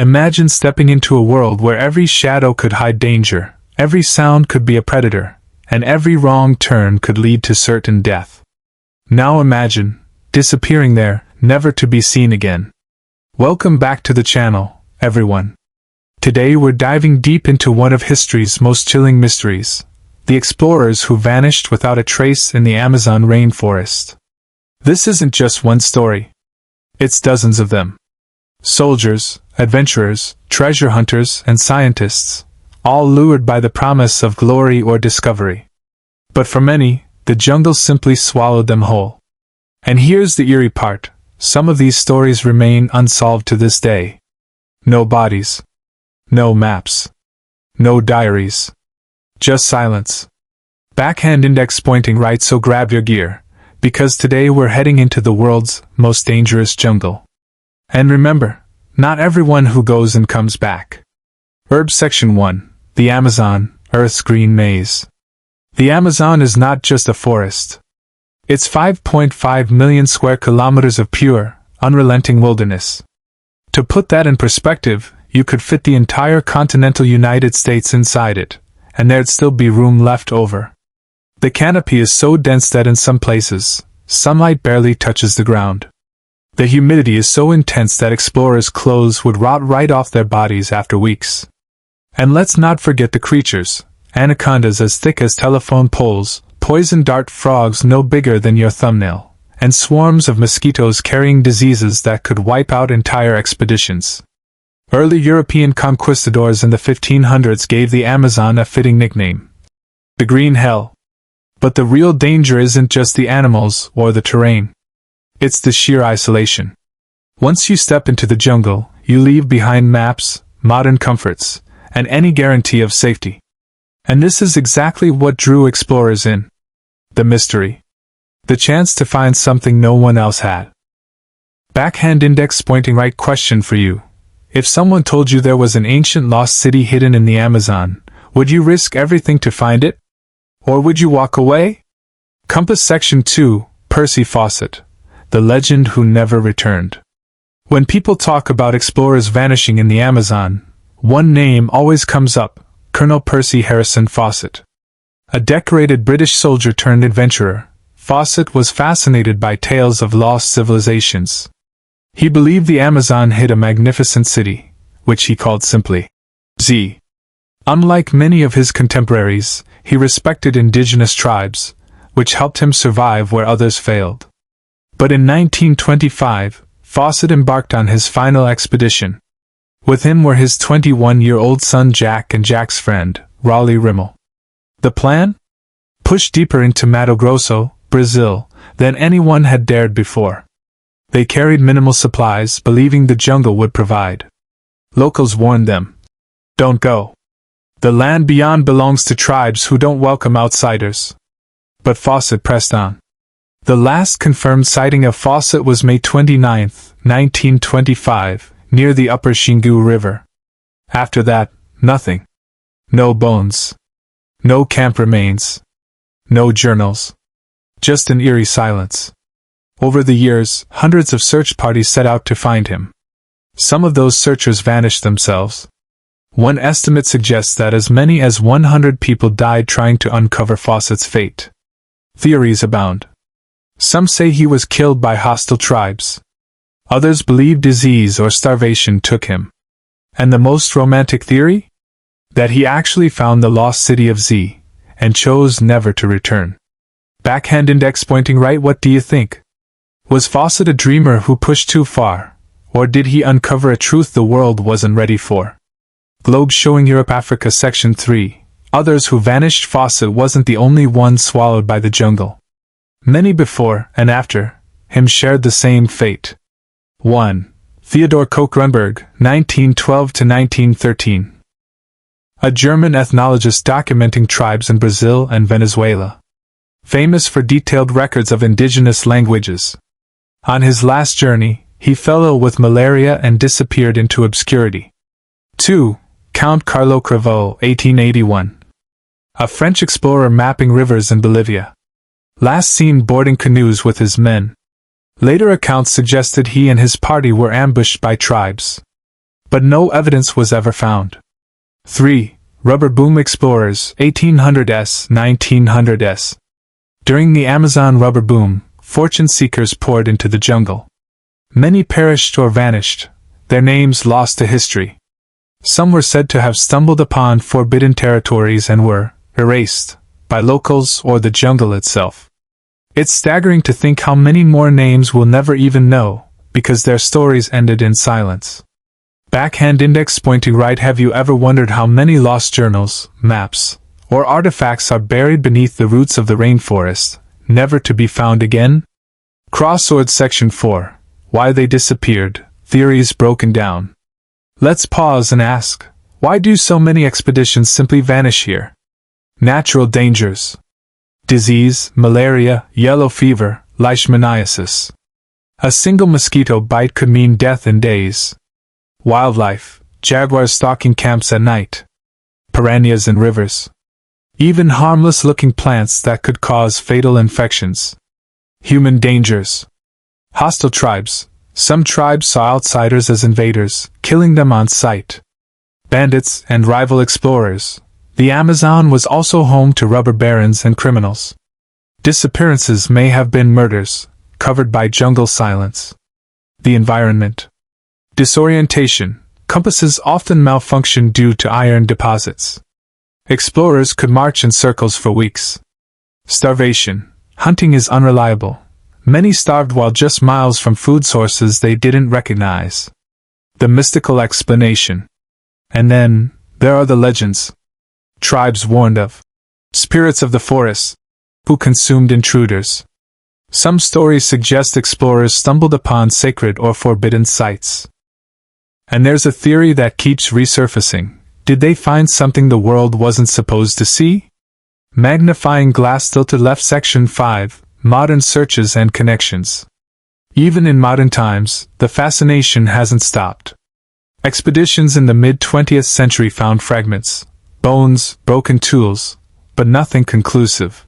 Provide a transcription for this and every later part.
Imagine stepping into a world where every shadow could hide danger, every sound could be a predator, and every wrong turn could lead to certain death. Now imagine disappearing there, never to be seen again. Welcome back to the channel, everyone. Today we're diving deep into one of history's most chilling mysteries, the explorers who vanished without a trace in the Amazon rainforest. This isn't just one story. It's dozens of them. Soldiers, adventurers, treasure hunters, and scientists, all lured by the promise of glory or discovery. But for many, the jungle simply swallowed them whole. And here's the eerie part, some of these stories remain unsolved to this day. No bodies. No maps. No diaries. Just silence. Backhand index pointing right, so grab your gear, because today we're heading into the world's most dangerous jungle. And remember, not everyone who goes and comes back. Herb Section 1. The Amazon, Earth's Green Maze. The Amazon is not just a forest. It's 5.5 million square kilometers of pure, unrelenting wilderness. To put that in perspective, you could fit the entire continental United States inside it, and there'd still be room left over. The canopy is so dense that in some places, sunlight barely touches the ground. The humidity is so intense that explorers' clothes would rot right off their bodies after weeks. And let's not forget the creatures, anacondas as thick as telephone poles, poison dart frogs no bigger than your thumbnail, and swarms of mosquitoes carrying diseases that could wipe out entire expeditions. Early European conquistadors in the 1500s gave the Amazon a fitting nickname, the Green Hell. But the real danger isn't just the animals or the terrain. It's the sheer isolation. Once you step into the jungle, you leave behind maps, modern comforts, and any guarantee of safety. And this is exactly what drew explorers in. The mystery. The chance to find something no one else had. Backhand index pointing right question for you. If someone told you there was an ancient lost city hidden in the Amazon, would you risk everything to find it? Or would you walk away? Compass Section 2, Percy Fawcett, the legend who never returned. When people talk about explorers vanishing in the Amazon, one name always comes up, Colonel Percy Harrison Fawcett. A decorated British soldier turned adventurer, Fawcett was fascinated by tales of lost civilizations. He believed the Amazon hid a magnificent city, which he called simply Z. Unlike many of his contemporaries, he respected indigenous tribes, which helped him survive where others failed. But in 1925, Fawcett embarked on his final expedition. With him were his 21-year-old son Jack and Jack's friend, Raleigh Rimmel. The plan? Push deeper into Mato Grosso, Brazil, than anyone had dared before. They carried minimal supplies, believing the jungle would provide. Locals warned them, "Don't go. The land beyond belongs to tribes who don't welcome outsiders." But Fawcett pressed on. The last confirmed sighting of Fawcett was May 29, 1925, near the upper Xingu River. After that, nothing. No bones. No camp remains. No journals. Just an eerie silence. Over the years, hundreds of search parties set out to find him. Some of those searchers vanished themselves. One estimate suggests that as many as 100 people died trying to uncover Fawcett's fate. Theories abound. Some say he was killed by hostile tribes. Others believe disease or starvation took him. And the most romantic theory? That he actually found the lost city of Z, and chose never to return. Backhand index pointing right, what do you think? Was Fawcett a dreamer who pushed too far, or did he uncover a truth the world wasn't ready for? Globe showing Europe Africa Section 3. Others who vanished. Fawcett wasn't the only one swallowed by the jungle. Many before and after him shared the same fate. 1. Theodor Koch-Grunberg, 1912–1913. A German ethnologist documenting tribes in Brazil and Venezuela. Famous for detailed records of indigenous languages. On his last journey, he fell ill with malaria and disappeared into obscurity. 2. Count Carlo Crevaux, 1881. A French explorer mapping rivers in Bolivia. Last seen boarding canoes with his men. Later accounts suggested he and his party were ambushed by tribes. but no evidence was ever found. 3. Rubber boom explorers, 1800s, 1900s. During the Amazon rubber boom, fortune seekers poured into the jungle. Many perished or vanished, their names lost to history. Some were said to have stumbled upon forbidden territories and were erased by locals or the jungle itself. It's staggering to think how many more names we'll never even know, because their stories ended in silence. Backhand index pointing right. Have you ever wondered how many lost journals, maps, or artifacts are buried beneath the roots of the rainforest, never to be found again? Crossword section 4. Why they disappeared, theories broken down. Let's pause and ask, why do so many expeditions simply vanish here? Natural dangers. Disease, malaria, yellow fever, leishmaniasis. A single mosquito bite could mean death in days. Wildlife, jaguars stalking camps at night. Piranhas in rivers. Even harmless-looking plants that could cause fatal infections. Human dangers. Hostile tribes. Some tribes saw outsiders as invaders, killing them on sight. Bandits and rival explorers. The Amazon was also home to robber barons and criminals. Disappearances may have been murders, covered by jungle silence. The environment. Disorientation. Compasses often malfunction due to iron deposits. Explorers could march in circles for weeks. Starvation. Hunting is unreliable. Many starved while just miles from food sources they didn't recognize. The mystical explanation. And then, there are the legends. Tribes warned of. Spirits of the forest, who consumed intruders. Some stories suggest explorers stumbled upon sacred or forbidden sites. And there's a theory that keeps resurfacing. Did they find something the world wasn't supposed to see? Magnifying glass tilted left section 5, modern searches and connections. Even in modern times, the fascination hasn't stopped. Expeditions in the mid-20th century found fragments, bones, broken tools, but nothing conclusive.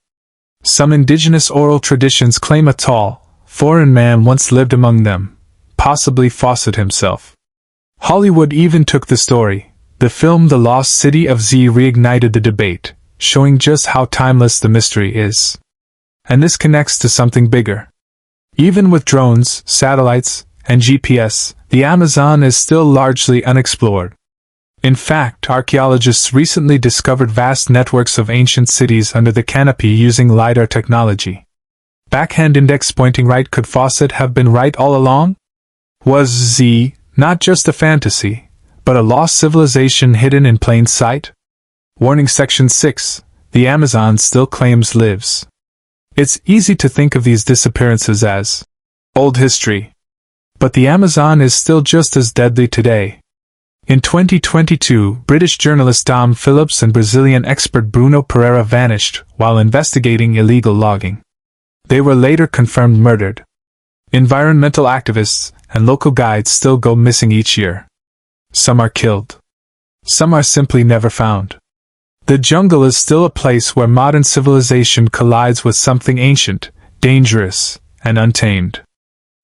Some indigenous oral traditions claim a tall, foreign man once lived among them, possibly Fawcett himself. Hollywood even took the story. The film The Lost City of Z reignited the debate, showing just how timeless the mystery is. And this connects to something bigger. Even with drones, satellites, and GPS, the Amazon is still largely unexplored. In fact, archaeologists recently discovered vast networks of ancient cities under the canopy using LiDAR technology. Backhand index pointing right. Could Fawcett have been right all along? Was Z not just a fantasy, but a lost civilization hidden in plain sight? Warning section 6. The Amazon still claims lives. It's easy to think of these disappearances as old history. But the Amazon is still just as deadly today. In 2022, British journalist Dom Phillips and Brazilian expert Bruno Pereira vanished while investigating illegal logging. They were later confirmed murdered. Environmental activists and local guides still go missing each year. Some are killed. Some are simply never found. The jungle is still a place where modern civilization collides with something ancient, dangerous, and untamed.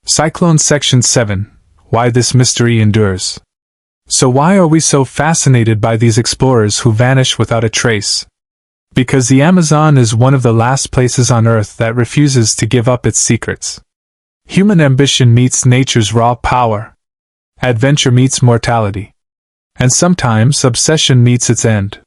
Cyclone Section 7. Why this mystery endures. So why are we so fascinated by these explorers who vanish without a trace? Because the Amazon is one of the last places on Earth that refuses to give up its secrets. Human ambition meets nature's raw power. Adventure meets mortality. And sometimes obsession meets its end.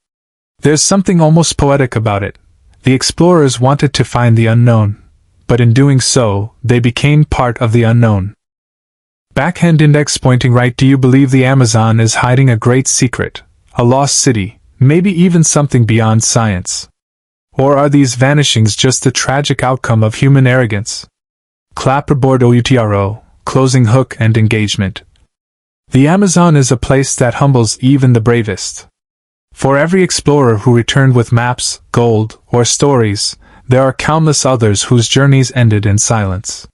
There's something almost poetic about it. The explorers wanted to find the unknown, but in doing so, they became part of the unknown. Backhand index pointing right. Do you believe the Amazon is hiding a great secret, a lost city, maybe even something beyond science? Or are these vanishings just the tragic outcome of human arrogance? Clapperboard OUTRO, closing hook and engagement. The Amazon is a place that humbles even the bravest. For every explorer who returned with maps, gold, or stories, there are countless others whose journeys ended in silence.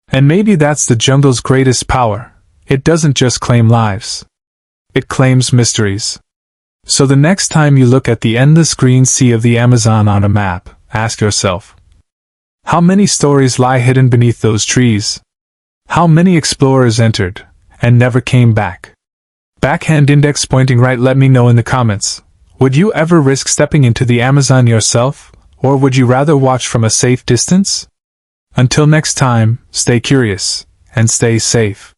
And maybe that's the jungle's greatest power. It doesn't just claim lives. It claims mysteries. So the next time you look at the endless green sea of the Amazon on a map, ask yourself, how many stories lie hidden beneath those trees? How many explorers entered, and never came back? Backhand index pointing right. Let me know in the comments. Would you ever risk stepping into the Amazon yourself, or would you rather watch from a safe distance? Until next time, stay curious, and stay safe.